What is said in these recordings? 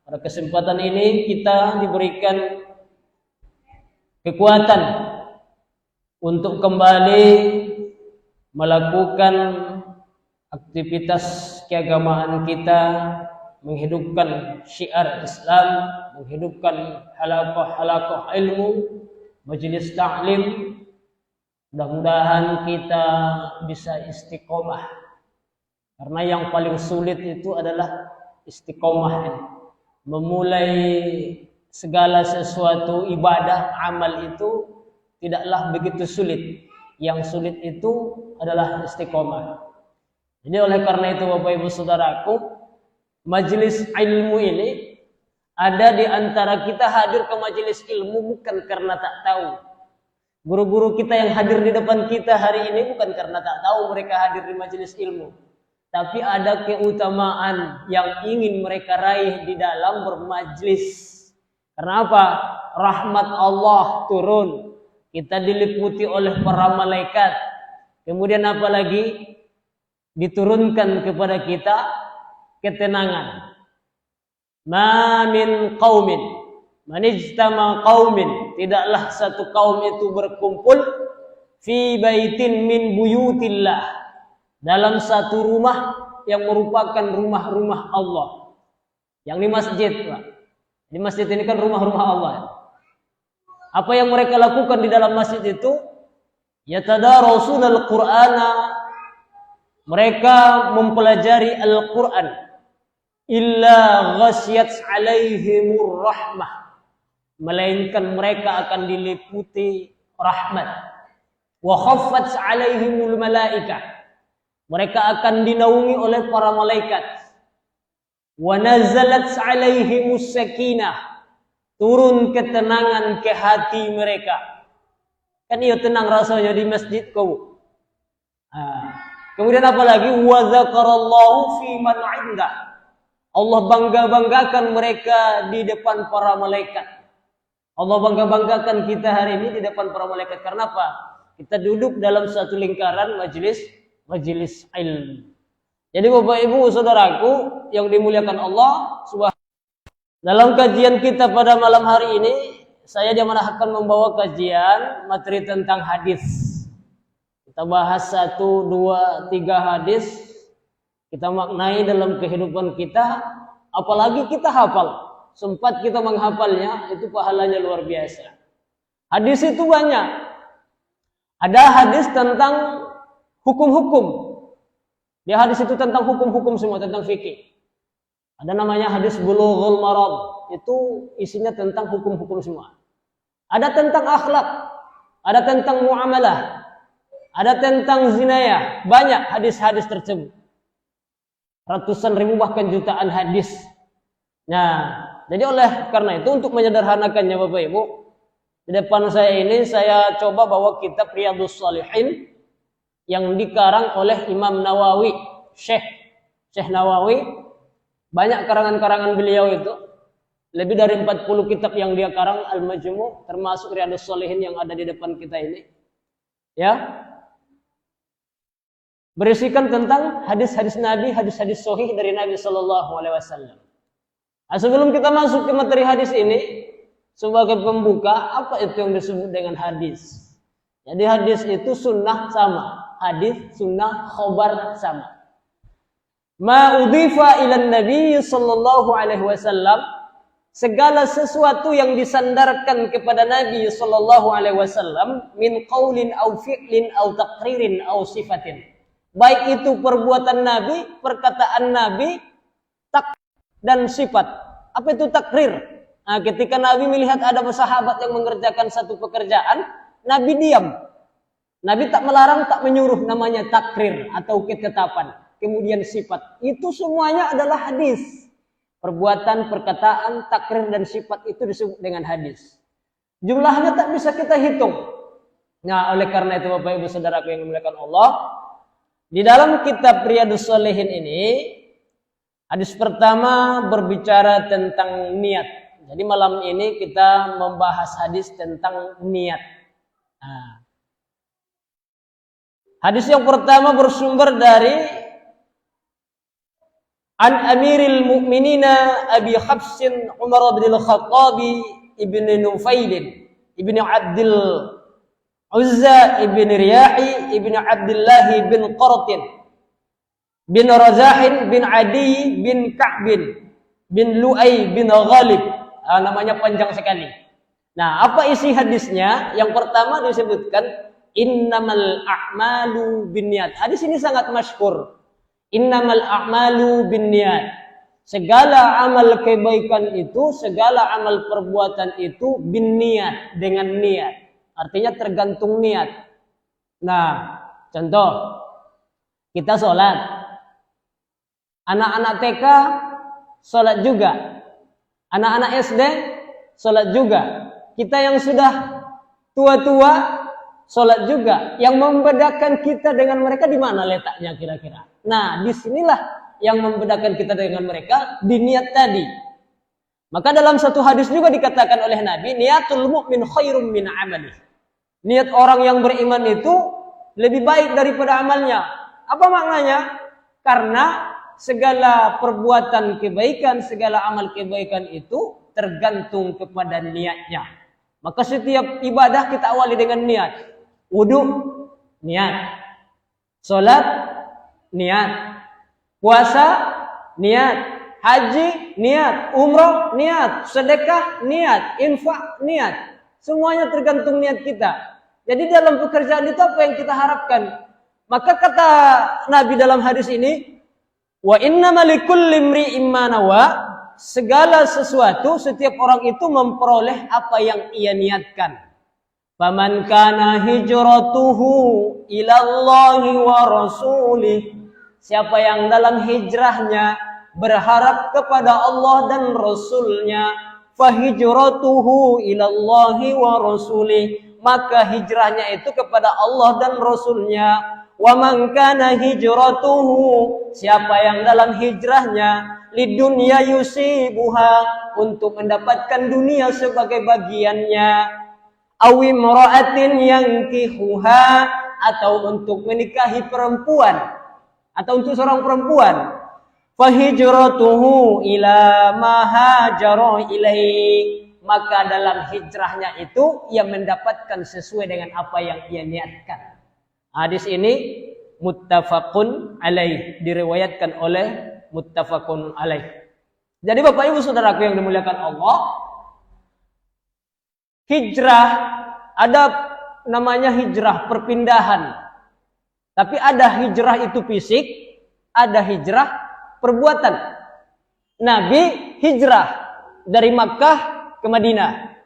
Pada kesempatan ini kita diberikan kekuatan untuk kembali melakukan aktivitas keagamaan kita, menghidupkan syiar Islam, menghidupkan halaqah-halaqah ilmu, majelis ta'lim. Mudah-mudahan kita bisa istiqomah. Karena yang paling sulit itu adalah istiqomah. Memulai segala sesuatu ibadah, amal itu tidaklah begitu sulit. Yang sulit itu adalah istiqomah. Jadi oleh karena itu Bapak Ibu Saudaraku, majelis ilmu ini ada di antara kita hadir ke majelis ilmu bukan karena tak tahu. Guru-guru kita yang hadir di depan kita hari ini bukan karena tak tahu mereka hadir di majelis ilmu. Tapi ada keutamaan yang ingin mereka raih di dalam bermajlis. Karena apa? Rahmat Allah turun. Kita diliputi oleh para malaikat. Kemudian apa lagi? Diturunkan kepada kita ketenangan. Ma min qaumin manijtama qaumin, tidaklah satu kaum itu berkumpul fi baitin min buyutillah, dalam satu rumah yang merupakan rumah-rumah Allah. Yang di masjid, Pak. Di masjid ini kan rumah-rumah Allah. Apa yang mereka lakukan di dalam masjid itu? Yatadarausunal Qur'ana, mereka mempelajari Al-Quran. Illa ghasyat alaihimur rahmah, melainkan mereka akan diliputi rahmat. Wa khaffat alaihimul malaikah, mereka akan dinaungi oleh para malaikat. Wa nazalat alaihimus sakinah, turun ketenangan ke hati mereka. Kan ia tenang rasanya di masjid kau. Kemudian apa lagi? Wa dzakarallahu fi man 'indah, Allah bangga-banggakan mereka di depan para malaikat. Allah bangga-banggakan kita hari ini di depan para malaikat. Karena apa? Kita duduk dalam satu lingkaran majelis ilmu. Jadi Bapak Ibu Saudaraku yang dimuliakan Allah Subhanahu. Dalam kajian kita pada malam hari ini, saya akan membawa kajian materi tentang hadis. Kita bahas 1, 2, 3 hadis, kita maknai dalam kehidupan kita, apalagi kita hafal. Sempat kita menghafalnya, itu pahalanya luar biasa. Hadis itu banyak. Ada hadis tentang hukum-hukum. Di hadis itu tentang hukum-hukum semua, tentang fikih. Ada namanya hadis Bulughul Maram, itu isinya tentang hukum-hukum semua. Ada tentang akhlak, ada tentang muamalah, ada tentang zinayah. Banyak hadis-hadis tersebut. Ratusan ribu bahkan jutaan hadis. Nah, jadi oleh karena itu untuk menyederhanakannya Bapak Ibu, di depan saya ini saya coba bawa kitab Riyadhus Shalihin yang dikarang oleh Imam Nawawi, Syekh Nawawi. Banyak karangan-karangan beliau itu. Lebih dari 40 kitab yang dia karang, Al-Majmu', termasuk Riyadhus Shalihin yang ada di depan kita ini. Ya. Berisikan tentang hadis-hadis Nabi, hadis-hadis sahih dari Nabi sallallahu alaihi wasallam. Nah, sebelum kita masuk ke materi hadis ini, sebagai pembuka, apa itu yang disebut dengan hadis? Jadi hadis itu sunnah sama. Hadis, sunnah, khobar sama. Ma udhifa ilan Nabi sallallahu alaihi wasallam, segala sesuatu yang disandarkan kepada Nabi sallallahu alaihi wasallam min qaulin au fi'lin au taqririn au sifatin. Baik itu perbuatan Nabi, perkataan Nabi, dan sifat. Apa itu takrir? Nah, ketika Nabi melihat ada sahabat yang mengerjakan satu pekerjaan, Nabi diam. Nabi tak melarang, tak menyuruh, namanya takrir atau ketetapan. Kemudian sifat. Itu semuanya adalah hadis. Perbuatan, perkataan, takrir dan sifat itu disebut dengan hadis. Jumlahnya tak bisa kita hitung. Nah, oleh karena itu Bapak Ibu Saudaraku yang dimuliakan Allah, di dalam kitab Riyadhus Shalihin ini, hadis pertama berbicara tentang niat. Jadi malam ini kita membahas hadis tentang niat. Nah, hadis yang pertama bersumber dari An Amiril Mu'minina Abi Hafsin Umar bin Al-Khattab ibn Nufail ibn Abdul Uzza ibn Riyahi ibn Abdullah bin Qaratin bin Razahin bin Adi bin Ka'bin bin Lu'ay bin Ghalib. Namanya panjang sekali. Nah, apa isi hadisnya? Yang pertama disebutkan innamal a'malu binniyat. Hadis ini sangat masyhur. Innamal a'malu binniyat. Segala amal kebaikan itu, segala amal perbuatan itu binniyat, dengan niat. Artinya tergantung niat. Nah, contoh kita sholat. Anak-anak TK sholat juga. Anak-anak SD sholat juga. Kita yang sudah tua-tua sholat juga. Yang membedakan kita dengan mereka di mana letaknya kira-kira? Nah, disinilah yang membedakan kita dengan mereka, di niat tadi. Maka dalam satu hadis juga dikatakan oleh Nabi, niatul mu'min khairum min amalih. Niat orang yang beriman itu lebih baik daripada amalnya. Apa maknanya? Karena segala perbuatan kebaikan, segala amal kebaikan itu tergantung kepada niatnya. Maka setiap ibadah kita awali dengan niat. Wudu, niat. Salat, niat. Puasa, niat. Haji, niat. Umrah, niat. Sedekah, niat. Infak, niat. Semuanya tergantung niat kita. Jadi dalam pekerjaan itu apa yang kita harapkan? Maka kata Nabi dalam hadis ini, wa innama likulli imri'in ma nawa, segala sesuatu, setiap orang itu memperoleh apa yang ia niatkan. Faman kana hijratuhu ila Allahi wa rasulih, siapa yang dalam hijrahnya berharap kepada Allah dan Rasulnya, fahijratuhu ila Allahi wa rasulih, maka hijrahnya itu kepada Allah dan Rasulnya. Wa man kana hijratuhu, siapa yang dalam hijrahnya lidunya yusibuha, untuk mendapatkan dunia sebagai bagiannya, awi imra'atin yankihuha, atau untuk menikahi perempuan, atau untuk seorang perempuan, fahijratuhu ila ma hajara ilaihi, maka dalam hijrahnya itu ia mendapatkan sesuai dengan apa yang ia niatkan. Hadis ini muttafaqun alaih, diriwayatkan oleh muttafaqun alaih. Jadi Bapak Ibu Saudaraku yang dimuliakan Allah, hijrah ada namanya hijrah perpindahan. Tapi ada hijrah itu fisik, ada hijrah perbuatan. Nabi hijrah dari Makkah ke Madinah.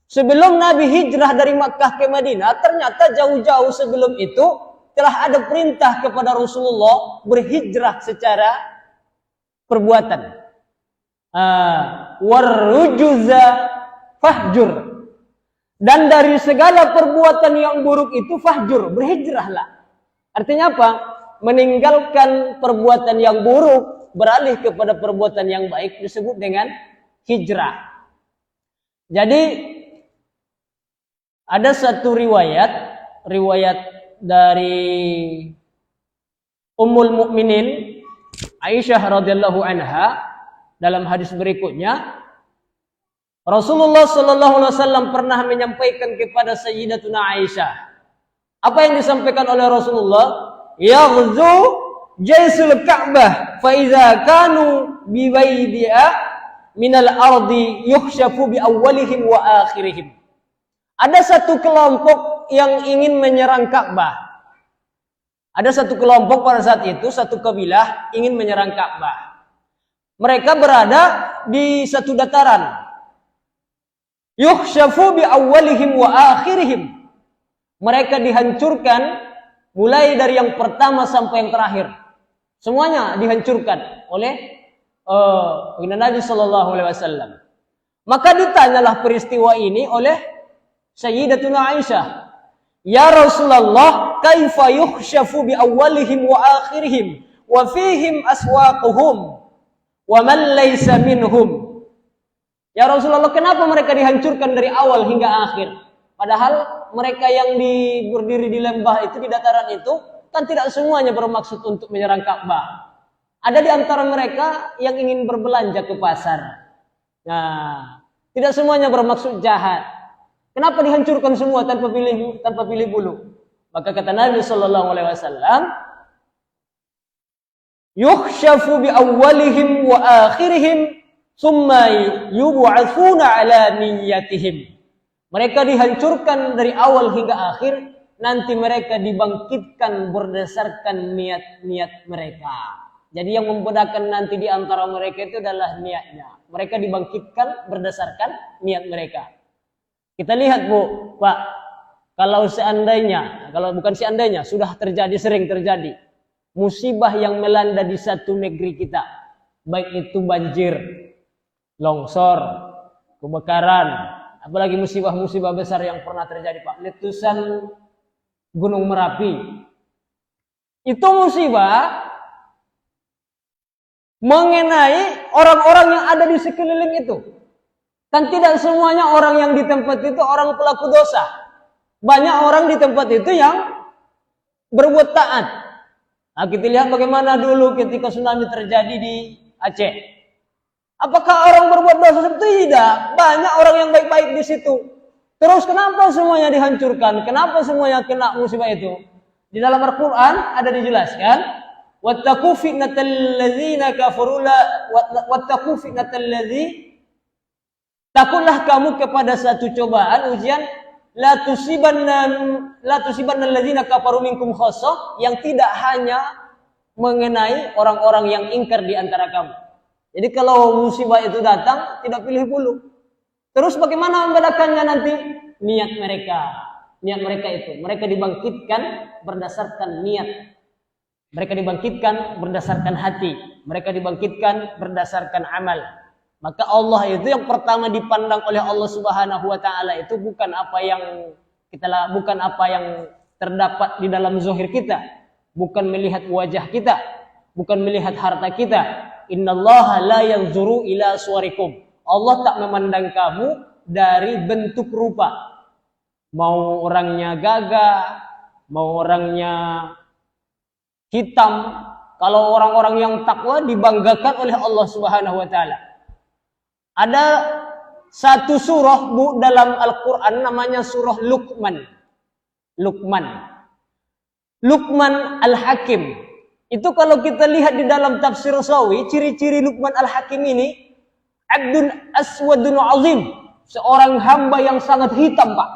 Sebelum Nabi hijrah dari Makkah ke Madinah, ternyata jauh-jauh sebelum itu telah ada perintah kepada Rasulullah berhijrah secara perbuatan. Warrujuza fahjur. Dan dari segala perbuatan yang buruk itu fahjur, berhijrahlah. Artinya apa? Meninggalkan perbuatan yang buruk, beralih kepada perbuatan yang baik, disebut dengan hijrah. Jadi ada satu riwayat dari Ummul Mukminin Aisyah radhiyallahu anha, dalam hadis berikutnya Rasulullah sallallahu alaihi wasallam pernah menyampaikan kepada Sayyidatuna Aisyah. Apa yang disampaikan oleh Rasulullah? Yaghzu jaisul Ka'bah fa idza kanu bi waidi'a minal ardi yukhshafu bi awwalihim wa akhirihim. Ada satu kelompok yang ingin menyerang Ka'bah. Ada satu kelompok pada saat itu, satu kabilah ingin menyerang Ka'bah. Mereka berada di satu dataran. Yukhshafu bi awwalihim wa akhirihim. Mereka dihancurkan mulai dari yang pertama sampai yang terakhir. Semuanya dihancurkan oleh Nabi sallallahu alaihi wasallam. Maka ditanyalah peristiwa ini oleh Sayyidatuna Aisyah, ya Rasulullah, kaifa yukhshafu bi awwalihim wa akhirihim wa fihim aswaquhum wa man laysa minhum. Ya Rasulullah, kenapa mereka dihancurkan dari awal hingga akhir? Padahal mereka yang berdiri di lembah itu, di dataran itu, kan tidak semuanya bermaksud untuk menyerang Ka'bah. Ada di antara mereka yang ingin berbelanja ke pasar. Nah, tidak semuanya bermaksud jahat. Kenapa dihancurkan semua tanpa pilih bulu? Maka kata Nabi sallallahu alaihi wasallam, yukhshafu bi awwalihim wa akhirihim thumma yub'atsuna ala niyyatihim. Mereka dihancurkan dari awal hingga akhir, nanti mereka dibangkitkan berdasarkan niat-niat mereka. Jadi yang membedakan nanti di antara mereka itu adalah niatnya. Mereka dibangkitkan berdasarkan niat mereka. Kita lihat Bu, Pak, kalau bukan seandainya, sudah terjadi, sering terjadi musibah yang melanda di satu negeri kita, baik itu banjir, longsor, kebakaran, apalagi musibah-musibah besar yang pernah terjadi, Pak, letusan Gunung Merapi. Itu musibah mengenai orang-orang yang ada di sekeliling itu. Kan tidak semuanya orang yang di tempat itu orang pelaku dosa. Banyak orang di tempat itu yang berbuat taat. Nah, kita lihat bagaimana dulu ketika tsunami terjadi di Aceh. Apakah orang berbuat dosa seperti itu? Tidak. Banyak orang yang baik-baik di situ. Terus kenapa semuanya dihancurkan? Kenapa semuanya kena musibah itu? Di dalam Al-Quran ada dijelaskan, wattaqu fitnatal ladzina kafaru wattaqu fitnatal ladzi, takutlah kamu kepada satu cobaan, ujian, la tusibanna alladzina kafaru minkum khassah, yang tidak hanya mengenai orang-orang yang ingkar di antara kamu. Jadi kalau musibah itu datang tidak pilih bulu. Terus bagaimana membedakannya nanti? Niat mereka itu, mereka dibangkitkan berdasarkan niat. Mereka dibangkitkan berdasarkan hati. Mereka dibangkitkan berdasarkan amal. Maka Allah itu yang pertama dipandang oleh Allah Subhanahu wa taala itu bukan apa yang terdapat di dalam zahir kita, bukan melihat wajah kita, bukan melihat harta kita. Innallaha la yanzuru ila suwarikum. Allah tak memandang kamu dari bentuk rupa. Mau orangnya gagah, mau orangnya hitam. Kalau orang-orang yang takwa dibanggakan oleh Allah Subhanahu wa taala. Ada satu surah Bu dalam Al-Qur'an namanya surah Luqman. Luqman Al-Hakim. Itu kalau kita lihat di dalam tafsir Sawi, ciri-ciri Luqman Al-Hakim ini, Abdun Aswadun Azim, seorang hamba yang sangat hitam, Pak.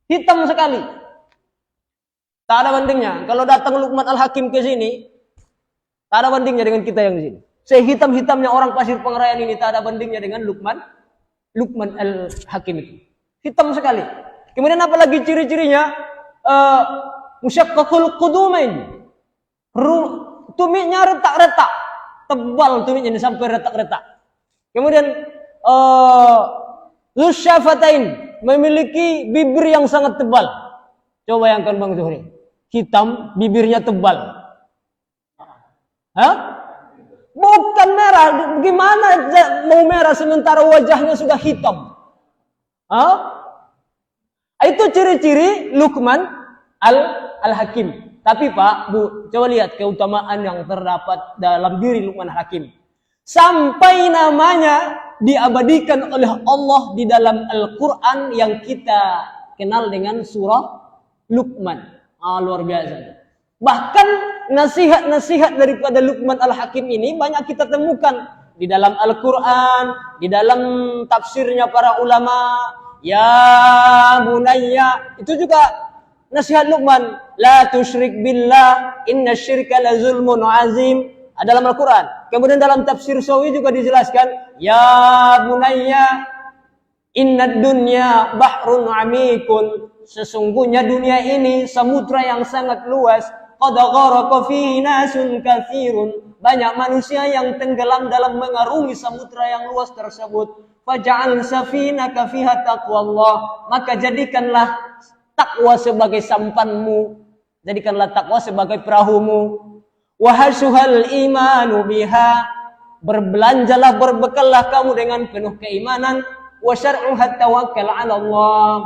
Hitam sekali. Tak ada bandingnya. Kalau datang Luqman Al-Hakim ke sini, tak ada bandingnya dengan kita yang di sini. Sehitam-hitamnya orang Pasir Pengrayan ini tak ada bandingnya dengan Luqman Al-Hakim itu. Hitam sekali. Kemudian apalagi ciri-cirinya? Musyaqqaqul qudumain. Tumitnya retak-retak. Tebal tumitnya ini sampai retak-retak. Kemudian Zusyafatain, memiliki bibir yang sangat tebal. Coba bayangkan Bang Zuhri. Hitam, bibirnya tebal. Hah? Bukan merah. Gimana mau merah sementara wajahnya sudah hitam? Hah? Itu ciri-ciri Luqman Al-Hakim. Tapi Pak, Bu, coba lihat keutamaan yang terdapat dalam diri Luqman Al-Hakim. Sampai namanya diabadikan oleh Allah di dalam Al-Quran yang kita kenal dengan surah Luqman. Luar biasa. Bahkan nasihat-nasihat daripada Luqman Al-Hakim ini banyak kita temukan di dalam Al-Quran, di dalam tafsirnya para ulama. Ya bunayya, itu juga nasihat Luqman. La tusyrik billah, inna syirka la zulmun azim. Dalam Al-Quran. Kemudian dalam tafsir Sawi juga dijelaskan, ya bunayya, innad dunya bahrun amikun. Sesungguhnya dunia ini samudra yang sangat luas. Qad gharaqa fihi nasun katsirun. Banyak manusia yang tenggelam dalam mengarungi samudra yang luas tersebut. Faj'al safinaka fiha taqwallah. Maka jadikanlah takwa sebagai sampanmu. Jadikanlah takwa sebagai perahumu. Wahasuhal imanu biha, berbelanjalah, berbekallah kamu dengan penuh keimanan. Wasyar'uhat tawakkal 'ala Allah,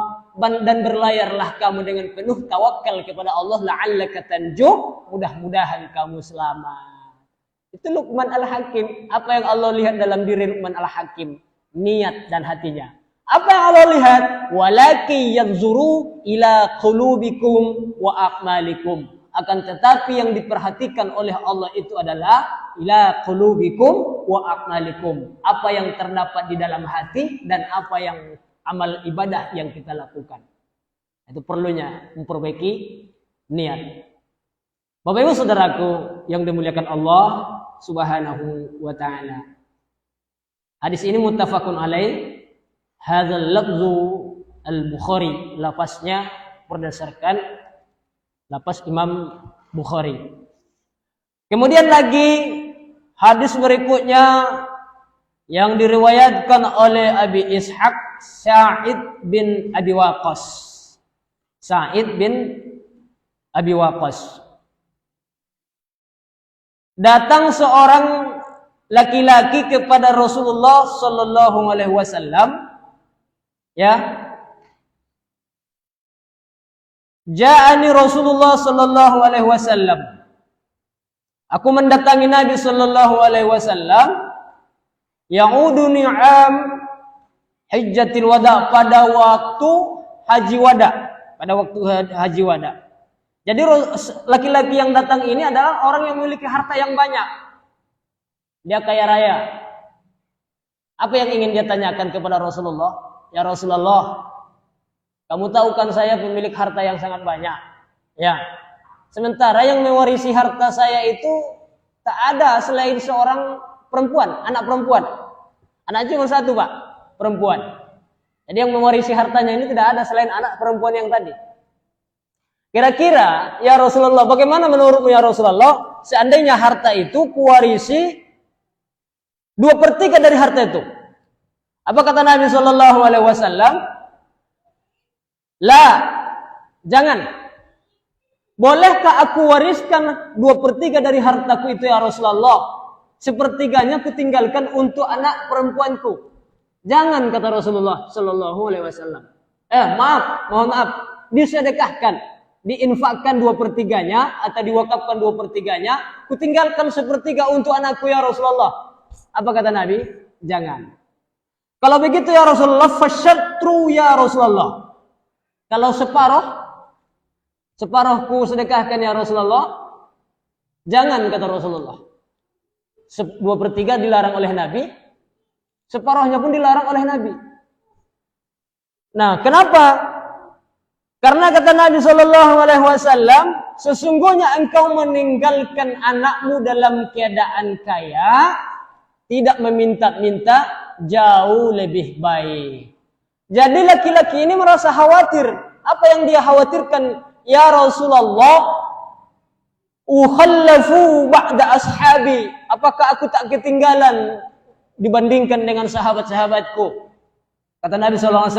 dan berlayarlah kamu dengan penuh tawakal kepada Allah. La'allaka tanju, mudah-mudahan kamu selamat. Itu Luqman Al-Hakim. Apa yang Allah lihat dalam diri Luqman Al-Hakim? Niat dan hatinya. Apa yang Allah lihat? Walaki yanzuru ila qulubikum wa a'malikum. Akan tetapi yang diperhatikan oleh Allah itu adalah ila qulubikum wa a'malikum. Apa yang terdapat di dalam hati dan apa yang amal ibadah yang kita lakukan. Itu perlunya memperbaiki niat. Bapak Ibu Saudaraku yang dimuliakan Allah Subhanahu wa taala. Hadis ini muttafaqun alaih. Hadzal lafzu al-Bukhari, lafaznya berdasarkan lafaz Imam Bukhari. Kemudian lagi hadis berikutnya yang diriwayatkan oleh Abi Ishaq Sa'id bin Abi Waqqas. Sa'id bin Abi Waqqas. Datang seorang laki-laki kepada Rasulullah sallallahu alaihi wasallam, ya. Ja'ani Rasulullah sallallahu alaihi wasallam. Aku mendatangi Nabi sallallahu alaihi wasallam ya'uduni 'am Hajjatil Wada, pada waktu haji wada, pada waktu haji wada. Jadi laki-laki yang datang ini adalah orang yang memiliki harta yang banyak. Dia kaya raya. Apa yang ingin dia tanyakan kepada Rasulullah? Ya Rasulullah, kamu tahu kan saya pemilik harta yang sangat banyak. Ya. Sementara yang mewarisi harta saya itu tak ada selain seorang perempuan, anak perempuan. Anak cuma satu, Pak, perempuan. Jadi yang mewarisi hartanya ini tidak ada selain anak perempuan yang tadi. Kira-kira, ya Rasulullah, bagaimana menurutmu ya Rasulullah, seandainya harta itu kuwarisi 2/3 dari harta itu? Apa kata Nabi Shallallahu Alaihi Wasallam? La, jangan. Bolehkah aku wariskan 2/3 dari hartaku itu ya Rasulullah? Sepertiganya kutinggalkan untuk anak perempuanku. Jangan, kata Rasulullah Shallallahu Alaihi Wasallam. Mohon maaf, disedekahkan, diinfakkan 2/3-nya atau diwakafkan 2/3-nya. Kutinggalkan 1/3 untuk anakku ya Rasulullah. Apa kata Nabi? Jangan. Kalau begitu ya Rasulullah, fasyatru ya Rasulullah. Kalau separuhku sedekahkan ya Rasulullah. Jangan, kata Rasulullah. 2/3 dilarang oleh Nabi, separuhnya pun dilarang oleh Nabi. Nah, kenapa? Karena kata Nabi Shallallahu Alaihi Wasallam, sesungguhnya engkau meninggalkan anakmu dalam keadaan kaya, tidak meminta-minta, jauh lebih baik. Jadi laki-laki ini merasa khawatir. Apa yang dia khawatirkan? Ya Rasulullah, ukhallafu ba'da ashabi. Apakah aku tak ketinggalan dibandingkan dengan sahabat-sahabatku? Kata Nabi SAW,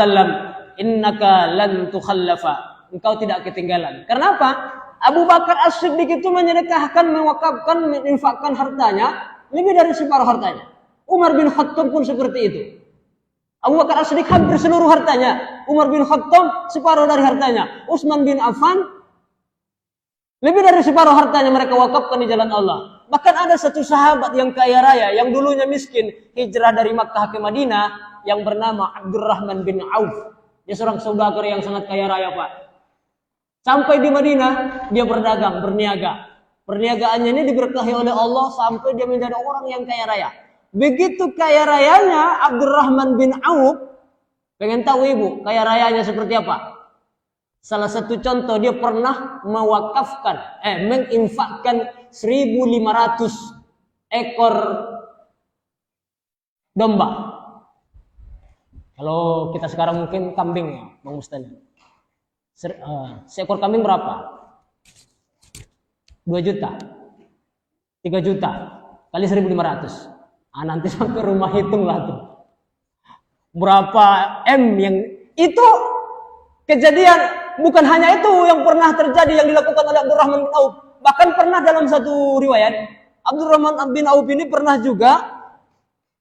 innaka lan tukhallafa. Engkau tidak ketinggalan. Kenapa? Abu Bakar As-Siddiq itu menyedekahkan, mewakafkan, menginfakkan hartanya lebih dari separuh hartanya. Umar bin Khattab pun seperti itu. Abu Bakar As-Siddiq hampir seluruh hartanya. Umar bin Khattab separuh dari hartanya. Utsman bin Affan lebih dari separuh hartanya mereka wakafkan di jalan Allah. Bahkan ada satu sahabat yang kaya raya, yang dulunya miskin, hijrah dari Makkah ke Madinah, yang bernama Abdurrahman bin Auf. Dia seorang saudagar yang sangat kaya raya, Pak. Sampai di Madinah, dia berdagang, berniaga. Perniagaannya ini diberkahi oleh Allah sampai dia menjadi orang yang kaya raya. Begitu kaya rayanya Abdurrahman bin Auf, pengen tahu ibu kaya rayanya seperti apa? Salah satu contoh, dia pernah mewakafkan, menginfakkan 1.500 ekor domba. Kalau kita sekarang mungkin kambing ya, Bang Mustani. Seekor kambing berapa? 2 juta, 3 juta kali 1.500. Nanti sampai rumah hitunglah tuh berapa M yang itu. Kejadian bukan hanya itu yang pernah terjadi yang dilakukan oleh Abdurrahman bin Auf. Bahkan pernah dalam satu riwayat, Abdurrahman bin Auf ini pernah juga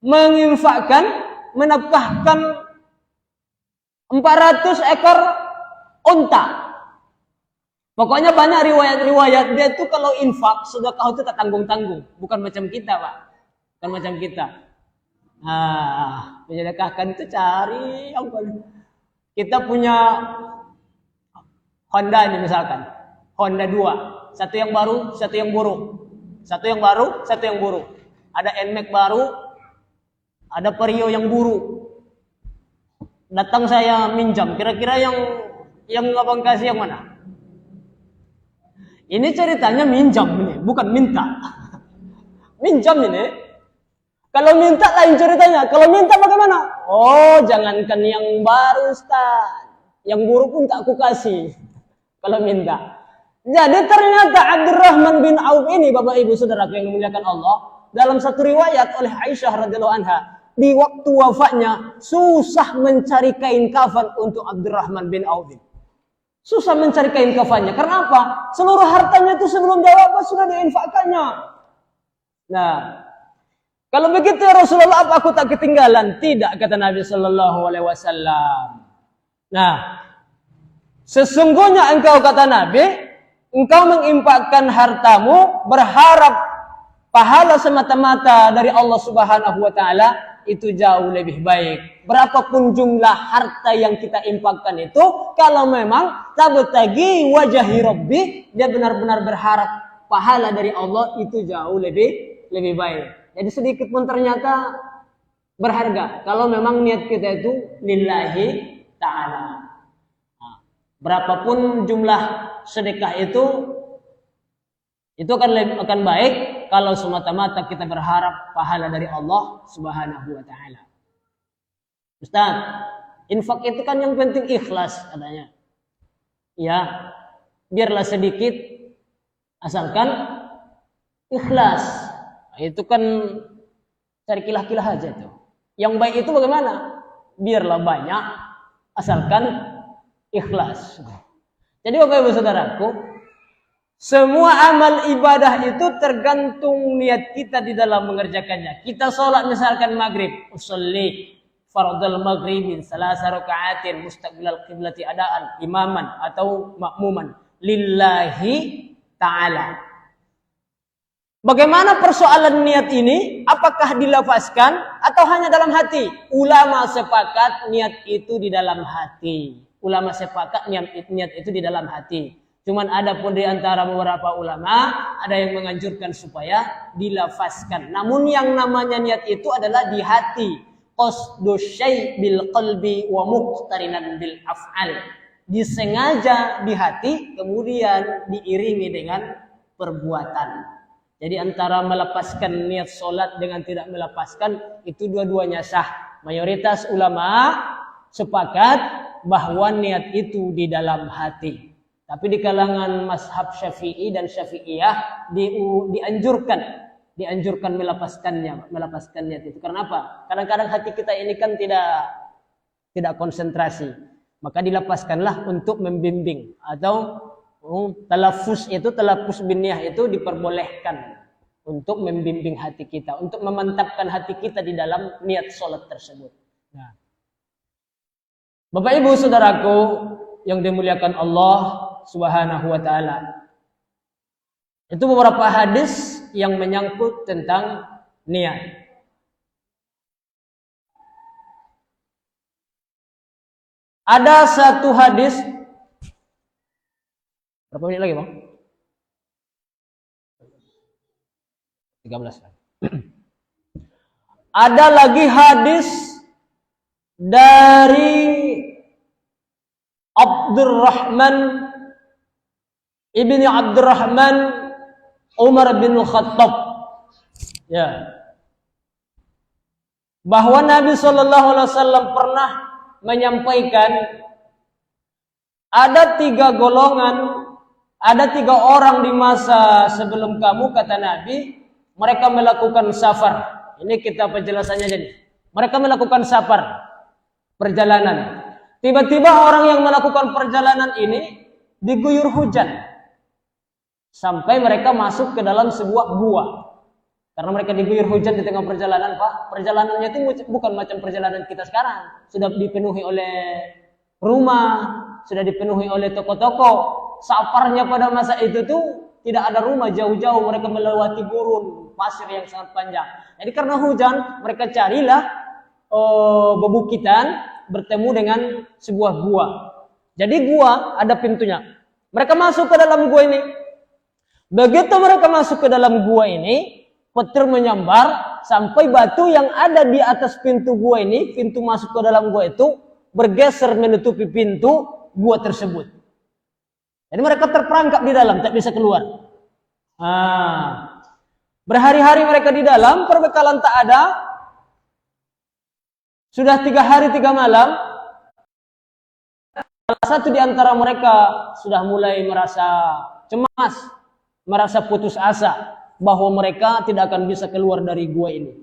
menginfakkan, menafkahkan 400 ekor unta. Pokoknya banyak riwayat-riwayat dia itu kalau infak, sedekah itu tak tanggung-tanggung. Bukan macam kita, Pak. Bukan macam kita. Menyedekahkan itu cari yang paling. Kita punya Honda ini misalkan. Honda 2. Satu yang baru, satu yang buruk. Satu yang baru, satu yang buruk. Ada NMAX baru, ada Vario yang buruk. Datang saya minjam. Kira-kira yang abang kasih yang mana? Ini ceritanya minjam ini, bukan minta. Minjam ini. Kalau minta lain ceritanya. Kalau minta bagaimana? Oh, jangankan yang baru, Ustaz. Yang buruk pun tak aku kasih. Kalau minta. Jadi ternyata Abdurrahman bin Auf ini, Bapak Ibu Saudara yang dimuliakan Allah, dalam satu riwayat oleh Aisyah radhiyallahu anha, di waktu wafatnya susah mencari kain kafan untuk Abdurrahman bin Auf. Susah mencari kain kafannya. Karena apa? Seluruh hartanya itu sebelum dia wafat sudah diinfakkannya. Nah, kalau begitu ya Rasulullah, apa aku tak ketinggalan? Tidak, kata Nabi Sallallahu Alaihi Wasallam. Nah, sesungguhnya engkau, kata Nabi, engkau menginfakkan hartamu berharap pahala semata-mata dari Allah Subhanahu Wa Taala, itu jauh lebih baik. Berapapun jumlah harta yang kita infakkan itu, kalau memang tabtagi wajahi Rabbi, dia benar-benar berharap pahala dari Allah, itu jauh lebih baik. Jadi sedikit pun ternyata berharga kalau memang niat kita itu lillahi ta'ala. Nah, berapapun jumlah sedekah itu akan baik kalau semata-mata kita berharap pahala dari Allah Subhanahu wa taala. Ustaz, infak itu kan yang penting ikhlas katanya. Ya, biarlah sedikit asalkan ikhlas. Itu kan cari kilah-kilah aja tuh. Yang baik itu bagaimana? Biarlah banyak asalkan ikhlas. Jadi Bapak Ibu Saudaraku, semua amal ibadah itu tergantung niat kita di dalam mengerjakannya. Kita sholat misalkan maghrib, usolli fardal maghribin salasa raka'atin mustaqbilal qiblati adaan imaman atau makmuman lillahi ta'ala. Bagaimana persoalan niat ini? Apakah dilafazkan atau hanya dalam hati? Ulama sepakat niat itu di dalam hati. Ulama sepakat niat itu di dalam hati. Cuman ada pun di antara beberapa ulama ada yang menganjurkan supaya dilafazkan. Namun yang namanya niat itu adalah di hati. Qasdu syai' bil qalbi wa muqtarinan bil af'al. Disengaja di hati kemudian diiringi dengan perbuatan. Jadi antara melepaskan niat solat dengan tidak melepaskan itu dua-duanya sah. Mayoritas ulama sepakat bahwa niat itu di dalam hati. Tapi di kalangan mazhab Syafi'i dan Syafi'iyah dianjurkan melepaskan niat itu. Karena apa? Kadang-kadang hati kita ini kan tidak konsentrasi. Maka dilepaskanlah untuk membimbing atau talafus bin niyah itu diperbolehkan untuk membimbing hati kita, untuk memantapkan hati kita di dalam niat sholat tersebut. Nah, Bapak Ibu Saudaraku yang dimuliakan Allah Subhanahu wa taala. Itu beberapa hadis yang menyangkut tentang niat. Ada satu hadis. Berapa menit lagi, Bang? 13. Ada lagi hadis dari Abdurrahman ibni Abdurrahman Umar bin Khattab, ya, bahwa Nabi Shallallahu Alaihi Wasallam pernah menyampaikan ada 3 golongan, ada 3 orang di masa sebelum kamu, kata Nabi, mereka melakukan safar. Ini kita penjelasannya jadi. Mereka melakukan safar, perjalanan. Tiba-tiba orang yang melakukan perjalanan ini diguyur hujan. Sampai mereka masuk ke dalam sebuah gua. Karena mereka diguyur hujan di tengah perjalanan, Pak. Perjalanannya itu bukan macam perjalanan kita sekarang. Sudah dipenuhi oleh rumah, sudah dipenuhi oleh toko-toko. safarnya pada masa itu tuh tidak ada rumah, jauh-jauh mereka melewati gurun pasir yang sangat panjang. Jadi karena hujan, mereka carilah bebukitan, bertemu dengan sebuah gua. Jadi gua ada pintunya. Mereka masuk ke dalam gua ini. Begitu mereka masuk ke dalam gua ini, petir menyambar sampai batu yang ada di atas pintu gua ini, pintu masuk ke dalam gua itu bergeser menutupi pintu gua tersebut. Jadi mereka terperangkap di dalam, tak bisa keluar. Berhari-hari mereka di dalam, perbekalan tak ada. Sudah 3 hari 3 malam. Salah satu di antara mereka sudah mulai merasa cemas, merasa putus asa bahwa mereka tidak akan bisa keluar dari gua ini.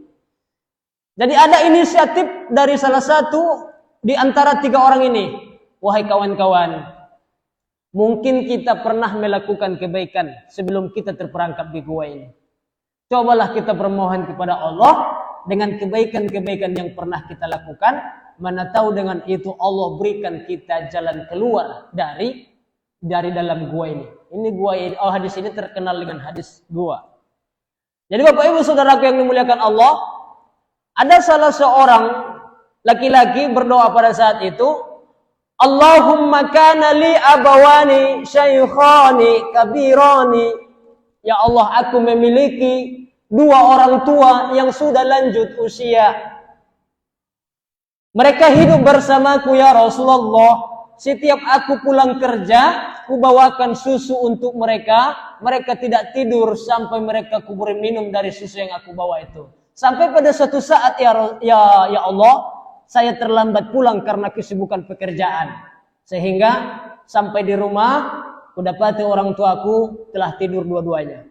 Jadi ada inisiatif dari salah satu di antara 3 orang ini. Wahai kawan-kawan, mungkin kita pernah melakukan kebaikan sebelum kita terperangkap di gua ini. Cobalah kita bermohon kepada Allah dengan kebaikan-kebaikan yang pernah kita lakukan. Mana tahu dengan itu Allah berikan kita jalan keluar dari dalam gua ini. Ini gua ini, hadis ini terkenal dengan hadis gua. Jadi Bapak Ibu Saudaraku yang dimuliakan Allah, ada salah seorang laki-laki berdoa pada saat itu, Allahumma kana li abawani syaikhani kabirani. Ya Allah, aku memiliki 2 orang tua yang sudah lanjut usia. Mereka hidup bersamaku ya Rasulullah. Setiap aku pulang kerja, ku bawakan susu untuk mereka. Mereka tidak tidur sampai mereka ku beri minum dari susu yang aku bawa itu. Sampai pada suatu saat ya Allah, saya terlambat pulang karena kesibukan pekerjaan. Sehingga sampai di rumah, kudapati orang tuaku telah tidur dua-duanya.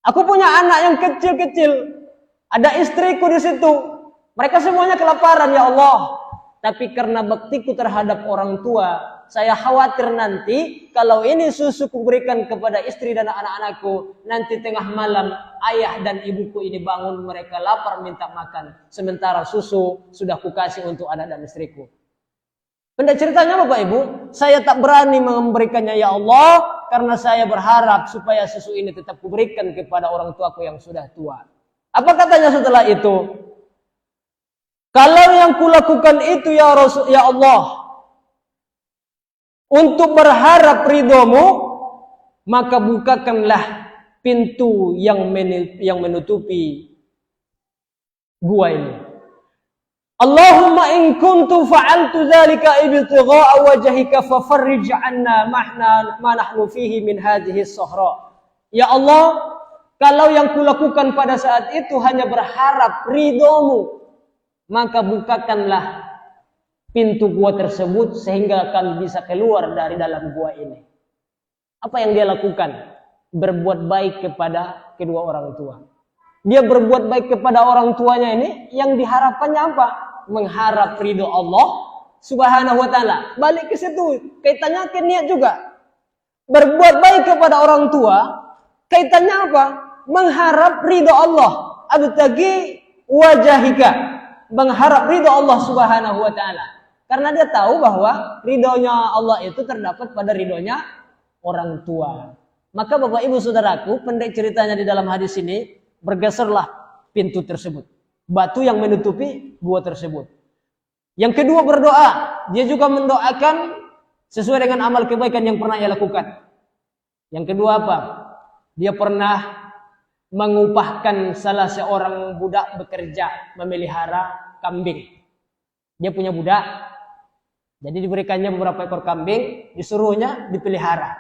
Aku punya anak yang kecil-kecil. Ada istriku di situ. Mereka semuanya kelaparan ya Allah. Tapi karena baktiku terhadap orang tua, saya khawatir nanti kalau ini susu kuberikan kepada istri dan anak-anakku, nanti tengah malam ayah dan ibuku ini bangun, mereka lapar minta makan. Sementara susu sudah kukasih untuk anak dan istriku. Pendek ceritanya Bapak Ibu, saya tak berani memberikannya ya Allah, karena saya berharap supaya susu ini tetap kuberikan kepada orang tuaku yang sudah tua. Apa katanya setelah itu? Kalau yang kulakukan itu ya Rasul, ya Allah, untuk berharap ridhomu, maka bukakanlah pintu yang menutupi gua ini. Allahumma in kuntu fa'altu dzalika ibtigha'a wajhika fafarrij 'anna ma nahnu fihi min hadhihi as-sahra. Ya Allah, kalau yang kulakukan pada saat itu hanya berharap ridhomu, maka bukakanlah pintu gua tersebut sehingga kami bisa keluar dari dalam gua ini. Apa yang dia lakukan? Berbuat baik kepada kedua orang tua. Dia berbuat baik kepada orang tuanya ini, yang diharapkannya apa? Mengharap ridho Allah Subhanahu wa taala. Balik ke situ, kaitannya ke niat juga. Berbuat baik kepada orang tua, kaitannya apa? Mengharap ridho Allah. Abtagi wajhika. Mengharap ridho Allah Subhanahu wa taala. Karena dia tahu bahwa ridhonya Allah itu terdapat pada ridhonya orang tua. Maka Bapak Ibu Saudaraku, pendek ceritanya di dalam hadis ini, bergeserlah pintu tersebut. Batu yang menutupi gua tersebut. Yang kedua berdoa, dia juga mendoakan sesuai dengan amal kebaikan yang pernah ia lakukan. Yang kedua apa? Dia pernah mengupahkan salah seorang budak bekerja memelihara kambing. Dia punya budak, jadi diberikannya beberapa ekor kambing, disuruhnya dipelihara.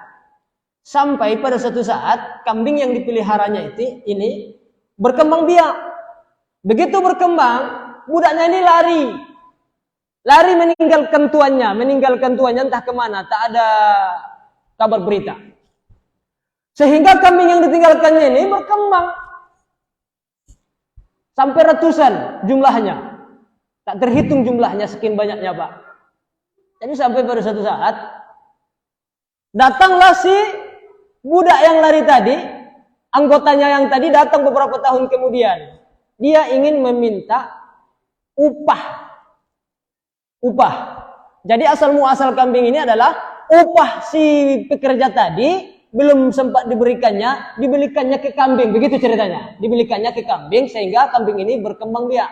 Sampai pada suatu saat kambing yang dipeliharanya ini berkembang biak. Begitu berkembang, budaknya ini lari meninggalkan tuannya entah kemana, tak ada kabar berita. Sehingga kambing yang ditinggalkannya ini berkembang sampai ratusan jumlahnya. Tak terhitung jumlahnya, sekian banyaknya Pak. Jadi sampai pada suatu saat datanglah si budak yang lari tadi, anggotanya yang tadi datang beberapa tahun kemudian. Dia ingin meminta upah. Jadi asal muasal kambing ini adalah upah si pekerja tadi belum sempat dibelikannya ke kambing. Begitu ceritanya. Dibelikannya ke kambing sehingga kambing ini berkembang biak.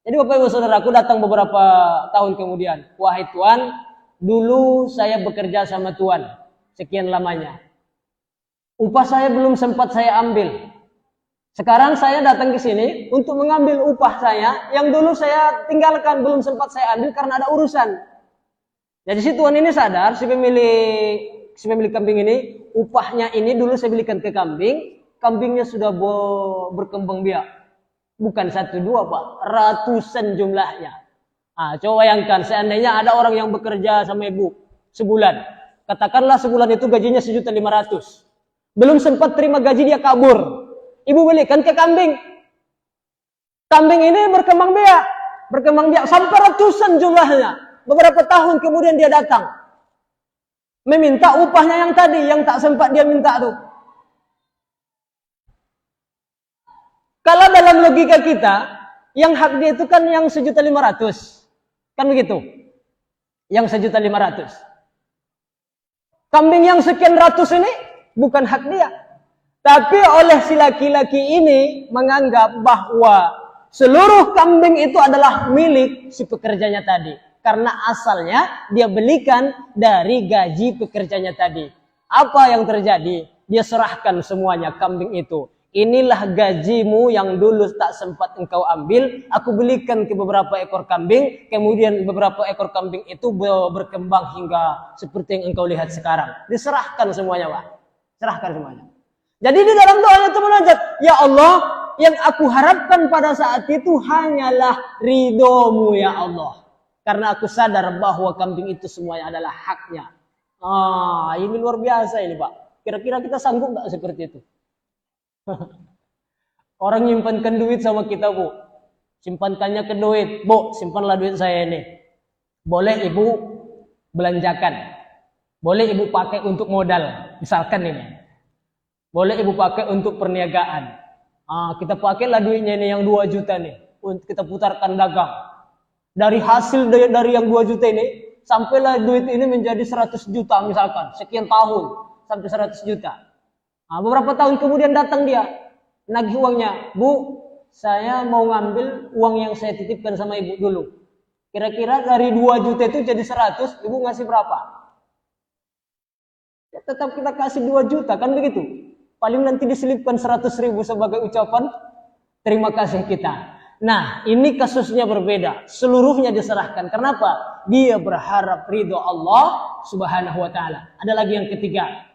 Jadi Bapak Ibu Saudaraku datang beberapa tahun kemudian. Wahai Tuan, dulu saya bekerja sama Tuan. Sekian lamanya. Upah saya belum sempat saya ambil. Sekarang saya datang ke sini untuk mengambil upah saya yang dulu saya tinggalkan, belum sempat saya ambil karena ada urusan. Jadi si Tuan ini sadar, si pemilik kambing ini, upahnya ini dulu saya belikan ke kambing, kambingnya sudah berkembang biak. Bukan 1, 2 Pak, ratusan jumlahnya. Coba bayangkan, seandainya ada orang yang bekerja sama ibu sebulan. Katakanlah sebulan itu gajinya 1.500.000. Belum sempat terima gaji dia kabur. Ibu belikan ke kambing. Kambing ini berkembang biak sampai ratusan jumlahnya. Beberapa tahun kemudian dia datang. Meminta upahnya yang tadi, yang tak sempat dia minta tuh. Kalau dalam logika kita, yang hak dia itu kan yang 1.500.000. Kan begitu? Yang 1.500.000. Kambing yang sekian ratus ini bukan hak dia. Tapi oleh si laki-laki ini menganggap bahwa seluruh kambing itu adalah milik si pekerjanya tadi. Karena asalnya dia belikan dari gaji pekerjanya tadi. Apa yang terjadi? Dia serahkan semuanya kambing itu. Inilah gajimu yang dulu tak sempat engkau ambil. Aku belikan ke beberapa ekor kambing. Kemudian beberapa ekor kambing itu berkembang hingga seperti yang engkau lihat sekarang. Diserahkan semuanya Pak. Serahkan semuanya. Jadi di dalam doanya itu munajat, ya Allah, yang aku harapkan pada saat itu hanyalah ridhomu ya Allah. Karena aku sadar bahwa kambing itu semuanya adalah haknya. Ini luar biasa ini Pak. Kira-kira kita sanggup nggak seperti itu? Orang nyimpankan duit sama kita Bu. Simpankannya ke duit. Bu, simpanlah duit saya ini. Boleh Ibu belanjakan. Boleh Ibu pakai untuk modal. Misalkan ini. Boleh Ibu pakai untuk perniagaan. Kita pakailah duitnya ini yang 2 juta nih. Untuk kita putarkan dagang. Dari hasil dari yang 2 juta ini. Sampailah duit ini menjadi 100 juta misalkan. Sekian tahun. Sampai 100 juta. Beberapa tahun kemudian datang dia. Nagih uangnya. Bu, saya mau ngambil uang yang saya titipkan sama Ibu dulu. Kira-kira dari 2 juta itu jadi 100. Ibu ngasih berapa? Ya, tetap kita kasih 2 juta. Kan begitu? Paling nanti diselipkan 100.000 sebagai ucapan terima kasih kita. Nah, ini kasusnya berbeda. Seluruhnya diserahkan. Kenapa? Dia berharap ridho Allah Subhanahu wa Ta'ala. Ada lagi yang ketiga.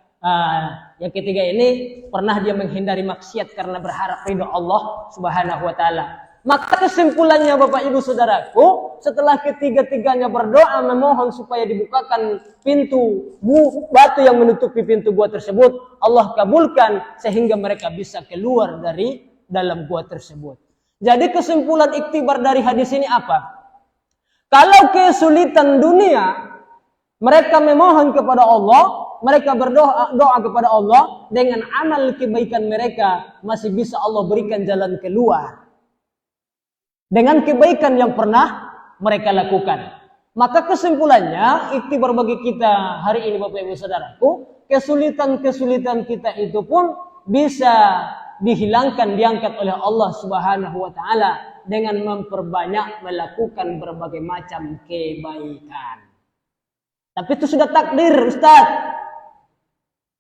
Yang ketiga ini pernah dia menghindari maksiat karena berharap ridho Allah Subhanahu wa Ta'ala. Maka kesimpulannya Bapak Ibu Saudaraku, setelah ketiga-tiganya berdoa memohon supaya dibukakan pintu batu yang menutupi pintu gua tersebut, Allah kabulkan sehingga mereka bisa keluar dari dalam gua tersebut. Jadi kesimpulan iktibar dari hadis ini apa? Kalau kesulitan dunia, mereka memohon kepada Allah, mereka berdoa kepada Allah, dengan amal kebaikan mereka masih bisa Allah berikan jalan keluar. Dengan kebaikan yang pernah mereka lakukan. Maka kesimpulannya, iktibar bagi kita hari ini Bapak Ibu Saudaraku, kesulitan-kesulitan kita itu pun bisa dihilangkan, diangkat oleh Allah Subhanahu wa Ta'ala dengan memperbanyak melakukan berbagai macam kebaikan. Tapi itu sudah takdir, Ustaz.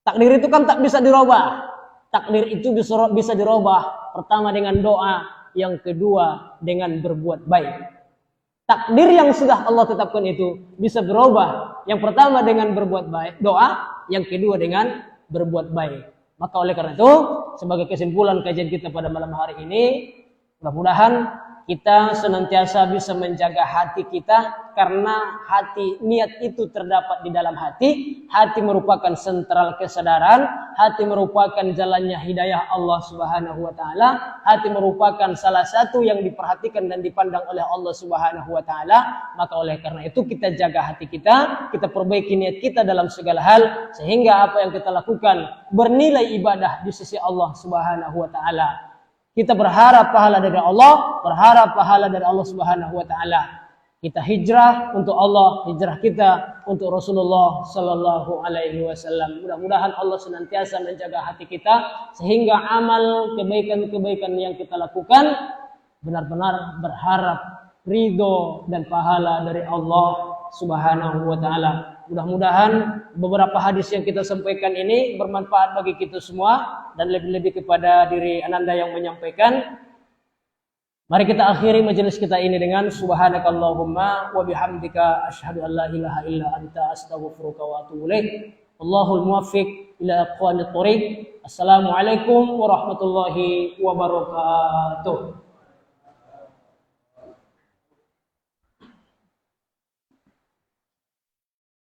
Takdir itu kan tak bisa dirubah. Takdir itu bisa dirubah. Pertama dengan doa, yang kedua dengan berbuat baik. Takdir yang sudah Allah tetapkan itu bisa berubah. Yang pertama dengan berbuat baik, doa. Yang kedua dengan berbuat baik. Maka oleh karena itu, sebagai kesimpulan kajian kita pada malam hari ini, mudah-mudahan kita senantiasa bisa menjaga hati kita, karena hati, niat itu terdapat di dalam hati. Hati merupakan sentral kesadaran, hati merupakan jalannya hidayah Allah Subhanahu wa Ta'ala, hati merupakan salah satu yang diperhatikan dan dipandang oleh Allah Subhanahu wa Ta'ala. Maka oleh karena itu kita jaga hati kita perbaiki niat kita dalam segala hal, sehingga apa yang kita lakukan bernilai ibadah di sisi Allah Subhanahu wa Ta'ala. Kita berharap pahala dari Allah, berharap pahala dari Allah Subhanahu wa Ta'ala. Kita hijrah untuk Allah, hijrah kita untuk Rasulullah Sallallahu Alaihi Wasallam. Mudah-mudahan Allah senantiasa menjaga hati kita sehingga amal kebaikan-kebaikan yang kita lakukan benar-benar berharap ridho dan pahala dari Allah Subhanahu Wa Taala. Mudah-mudahan beberapa hadis yang kita sampaikan ini bermanfaat bagi kita semua dan lebih-lebih kepada diri Ananda yang menyampaikan. Mari kita akhiri majelis kita ini dengan subhanakallahumma wa bihamdika asyhadu an la ilaha illa anta astaghfiruka wa atubu ilaik. Allahul muwaffiq ila aqwamit thoriq. Assalamualaikum warahmatullahi wabarakatuh.